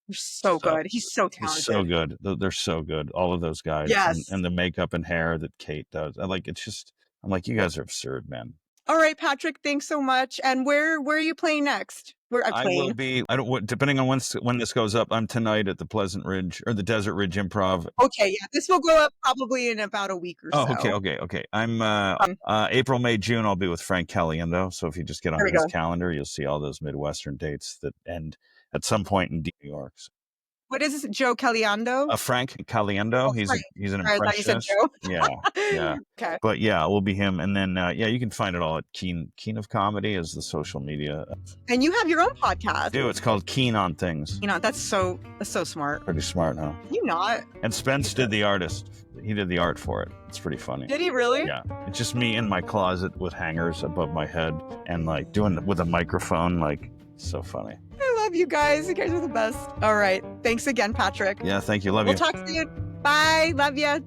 They're so good. He's so talented. He's so good. They're so good. All of those guys. Yes. And the makeup and hair that Kate does. I'm like, you guys are absurd, man. All right, Patrick, thanks so much. And where are you playing next? I will be, depending on when this goes up, I'm tonight at the Pleasant Ridge or the Desert Ridge Improv. Okay, yeah. This will go up probably in about a week or so. Okay. I'm April, May, June, I'll be with Frank Caliendo. So if you just get on his calendar, you'll see all those Midwestern dates that end at some point in New York. So. What is this? Joe Caliendo? Frank Caliendo. He's an impressionist. I thought you said Joe. Yeah. Okay. But yeah, we'll be him. And then, you can find it all at Keane of Comedy is the social media. And you have your own podcast. I do. It's called Keane on Things. That's so smart. Pretty smart, huh? You not. And Spence did the artist. He did the art for it. It's pretty funny. Did he really? Yeah. It's just me in my closet with hangers above my head and like doing it with a microphone. Like, so funny. I love you guys. You guys are the best. All right. Thanks again, Patrick. Yeah, thank you. Love you. We'll talk soon. Bye. Love you.